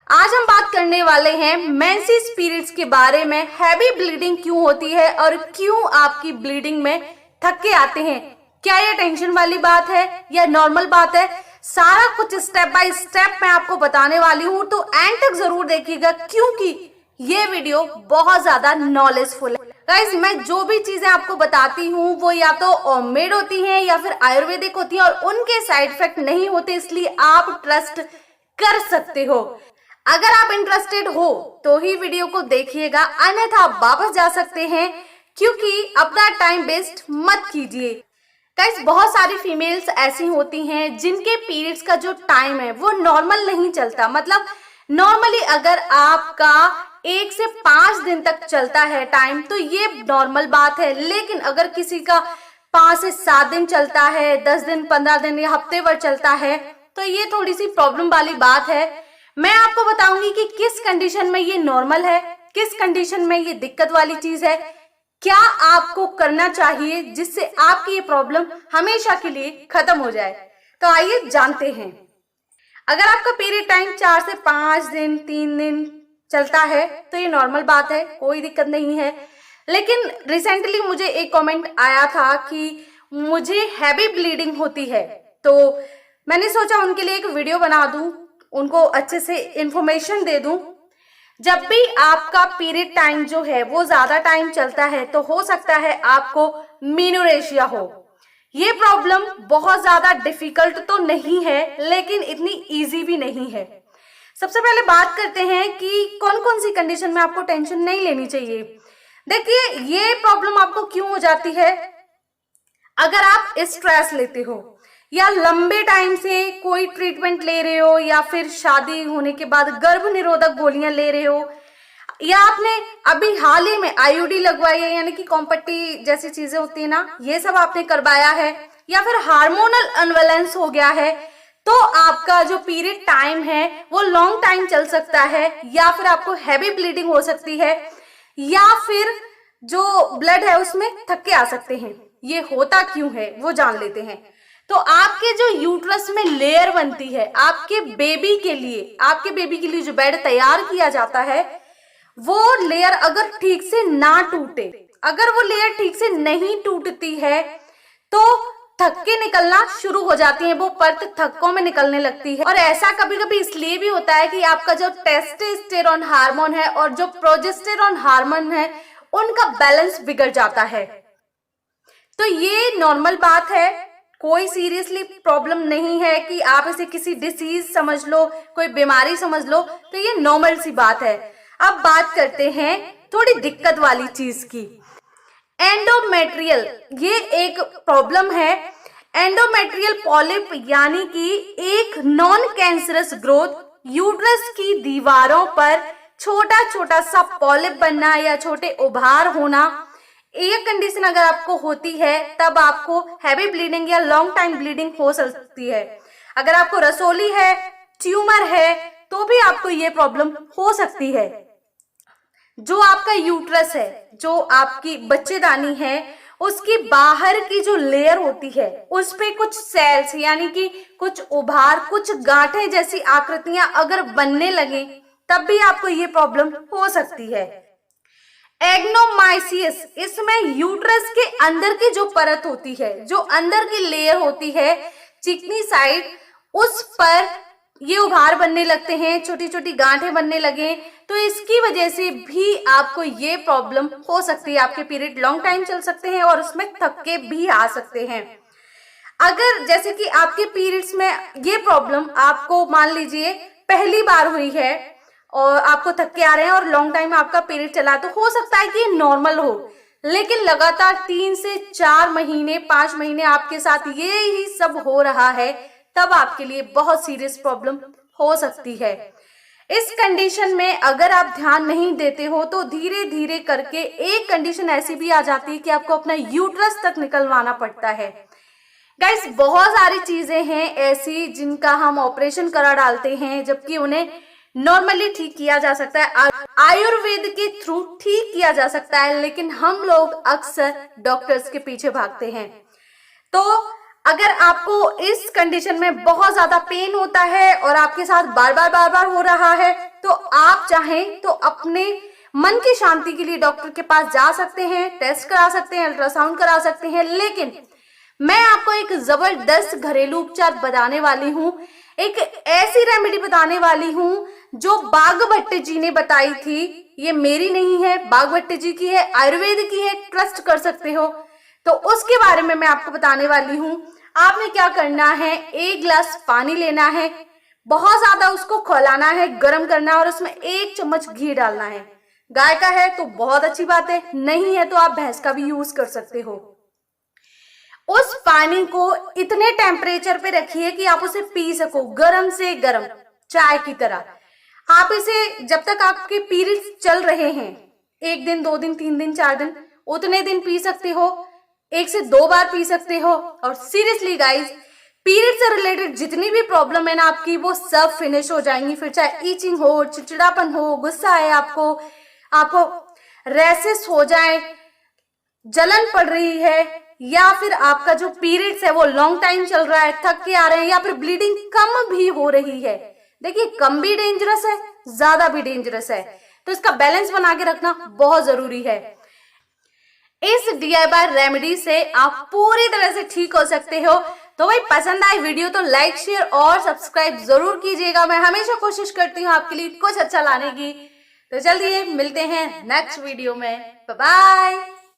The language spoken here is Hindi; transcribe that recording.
आज हम बात करने वाले हैं मेंसेस पीरियड्स के बारे में। हैवी ब्लीडिंग क्यों होती है और क्यों आपकी ब्लीडिंग में थक्के आते हैं। क्या यह टेंशन वाली बात है या नॉर्मल बात है, सारा कुछ स्टेप बाय स्टेप मैं आपको बताने वाली हूँ, तो एंड तक जरूर देखिएगा क्योंकि ये वीडियो बहुत ज्यादा नॉलेजफुल है। गाइस, मैं जो भी चीजें आपको बताती हूँ वो या तो होममेड होती हैं या फिर आयुर्वेदिक होती हैं और उनके साइड इफेक्ट नहीं होते, इसलिए आप ट्रस्ट कर सकते हो। अगर आप इंटरेस्टेड हो तो ही वीडियो को देखिएगा, अन्यथा आप वापस जा सकते हैं क्योंकि अपना टाइम वेस्ट मत कीजिए। गाइस, बहुत सारी फीमेल्स ऐसी होती हैं जिनके पीरियड्स का जो टाइम है वो नॉर्मल नहीं चलता। मतलब नॉर्मली अगर आपका 1 से 5 दिन तक चलता है टाइम तो ये नॉर्मल बात है, लेकिन अगर किसी का 5 से 7 दिन चलता है, 10 दिन, 15 दिन या हफ्ते भर चलता है तो ये थोड़ी सी प्रॉब्लम वाली बात है। मैं आपको बताऊंगी कि किस कंडीशन में ये नॉर्मल है, किस कंडीशन में ये दिक्कत वाली चीज है, क्या आपको करना चाहिए जिससे आपकी ये प्रॉब्लम हमेशा के लिए खत्म हो जाए। तो आइए जानते हैं। अगर आपका पीरियड टाइम 4 से 5 दिन, 3 दिन चलता है तो ये नॉर्मल बात है, कोई दिक्कत नहीं है। लेकिन रिसेंटली मुझे एक कमेंट आया था कि मुझे हैवी ब्लीडिंग होती है, तो मैंने सोचा उनके लिए एक वीडियो बना दूं, उनको अच्छे से इंफॉर्मेशन दे दूं। जब भी आपका पीरियड टाइम जो है वो ज्यादा टाइम चलता है तो हो सकता है आपको मेनोरेशिया हो। ये प्रॉब्लम बहुत ज्यादा डिफिकल्ट तो नहीं है लेकिन इतनी इजी भी नहीं है। सबसे पहले बात करते हैं कि कौन कौन सी कंडीशन में आपको टेंशन नहीं लेनी चाहिए। देखिए, ये प्रॉब्लम आपको क्यों हो जाती है। अगर आप स्ट्रेस लेते हो या लंबे टाइम से कोई ट्रीटमेंट ले रहे हो या फिर शादी होने के बाद गर्भ निरोधक गोलियां ले रहे हो या आपने अभी हाल ही में आईयूडी लगवाई है, यानी कि कॉम्पट्टी जैसी चीजें होती है ना, ये सब आपने करवाया है, या फिर हार्मोनल अनबैलेंस हो गया है, तो आपका जो पीरियड टाइम है वो लॉन्ग टाइम चल सकता है, या फिर आपको हैवी ब्लीडिंग हो सकती है, या फिर जो ब्लड है उसमें थक्के आ सकते हैं। ये होता क्यों है वो जान लेते हैं। तो आपके जो यूट्रस में लेयर बनती है आपके बेबी के लिए जो बेड तैयार किया जाता है वो लेयर अगर ठीक से ना टूटे, अगर वो लेयर ठीक से नहीं टूटती है तो थक्के निकलना शुरू हो जाती हैं, वो परत थक्कों में निकलने लगती है। और ऐसा कभी कभी इसलिए भी होता है कि आपका जो टेस्टोस्टेरोन हार्मोन है और जो प्रोजेस्टेरोन हार्मोन है उनका बैलेंस बिगड़ जाता है। तो ये नॉर्मल बात है, कोई सीरियसली प्रॉब्लम नहीं है कि आप इसे किसी डिसीज समझ लो, कोई बीमारी समझ लो, तो ये नॉर्मल सी बात है। अब बात करते हैं थोड़ी दिक्कत वाली चीज की। एंडोमेट्रियल, ये एक प्रॉब्लम है। एंडोमेट्रियल पॉलिप यानी कि एक नॉन कैंसरस ग्रोथ, यूट्रस की दीवारों पर छोटा छोटा सा पॉलिप बनना या छोटे उभार होना, ये कंडीशन अगर आपको होती है तब आपको हैवी ब्लीडिंग या लॉन्ग टाइम ब्लीडिंग हो सकती है। अगर आपको रसोली है, ट्यूमर है, तो भी आपको ये प्रॉब्लम हो सकती है। जो आपका यूट्रस है, जो आपकी बच्चेदानी है, उसकी बाहर की जो लेयर होती है उस पे कुछ सेल्स यानी कि कुछ उभार, कुछ गांठें जैसी आकृतियां अगर बनने लगे तब भी आपको ये प्रॉब्लम हो सकती है। एग्नोमाइसिस, इसमें यूट्रस के अंदर की जो परत होती है, जो अंदर की लेयर होती है चिकनी साइड, उस पर ये उभार बनने लगते हैं, छोटी छोटी गांठें बनने लगे, तो इसकी वजह से भी आपको ये प्रॉब्लम हो सकती है। आपके पीरियड लॉन्ग टाइम चल सकते हैं और उसमें थक्के भी आ सकते हैं। अगर जैसे कि आपके पीरियड्स में ये प्रॉब्लम आपको मान लीजिए पहली बार हुई है और आपको थक्के आ रहे हैं और लॉन्ग टाइम आपका पीरियड चला, तो हो सकता है कि ये नॉर्मल हो, लेकिन लगातार 3 से 4 महीने, 5 महीने आपके साथ ये ही सब हो रहा है, तब आपके लिए बहुत सीरियस प्रॉब्लम हो सकती है। इस कंडीशन में अगर आप ध्यान नहीं देते हो तो धीरे धीरे करके एक कंडीशन ऐसी भी आ जाती है कि आपको अपना यूट्रस तक निकलवाना पड़ता है। गाइस, बहुत सारी चीजें हैं ऐसी जिनका हम ऑपरेशन करा डालते हैं जबकि उन्हें नॉर्मली ठीक किया जा सकता है, आयुर्वेद के थ्रू ठीक किया जा सकता है, लेकिन हम लोग अक्सर डॉक्टर्स के पीछे भागते हैं। तो अगर आपको इस कंडीशन में बहुत ज्यादा पेन होता है और आपके साथ बार बार हो रहा है, तो आप चाहें तो अपने मन की शांति के लिए डॉक्टर के पास जा सकते हैं, टेस्ट करा सकते हैं, अल्ट्रासाउंड करा सकते हैं। लेकिन मैं आपको एक जबरदस्त घरेलू उपचार बताने वाली हूँ, एक ऐसी रेमेडी बताने वाली हूँ जो बाघभट्ट जी ने बताई थी। ये मेरी नहीं है, बाघभट्ट जी की है, आयुर्वेद की है, ट्रस्ट कर सकते हो। तो उसके बारे में मैं आपको बताने वाली हूँ। आपने क्या करना है, 1 गिलास पानी लेना है, बहुत ज्यादा उसको खौलाना है, गर्म करना है और उसमें 1 चम्मच घी डालना है। गाय का है तो बहुत अच्छी बात है, नहीं है तो आप भैंस का भी यूज कर सकते हो। उस पानी को इतने टेम्परेचर पे रखिए कि आप उसे पी सको, गर्म से गर्म चाय की तरह। आप इसे जब तक आपके पीरियड्स चल रहे हैं, 1 दिन 2 दिन 3 दिन 4 दिन, उतने दिन पी सकते हो, 1 से 2 बार पी सकते हो। और सीरियसली गाइज, पीरियड से रिलेटेड जितनी भी प्रॉब्लम है ना आपकी, वो सब फिनिश हो जाएंगी। फिर चाहे ईचिंग हो, चिड़चिड़ापन हो, गुस्सा है आपको रैसेस हो जाए, जलन पड़ रही है, या फिर आपका जो पीरियड्स है वो लॉन्ग टाइम चल रहा है, थक के आ रहे हैं, या फिर ब्लीडिंग कम भी हो रही है। देखिए, कम भी डेंजरस है, ज्यादा भी डेंजरस है, तो इसका बैलेंस बना के रखना बहुत जरूरी है। इस DIY रेमेडी से आप पूरी तरह से ठीक हो सकते हो। तो भाई, पसंद आए वीडियो तो लाइक, शेयर और सब्सक्राइब जरूर कीजिएगा। मैं हमेशा कोशिश करती हूँ आपके लिए कुछ अच्छा लाने की। तो जल्दी मिलते हैं नेक्स्ट वीडियो में। Bye bye.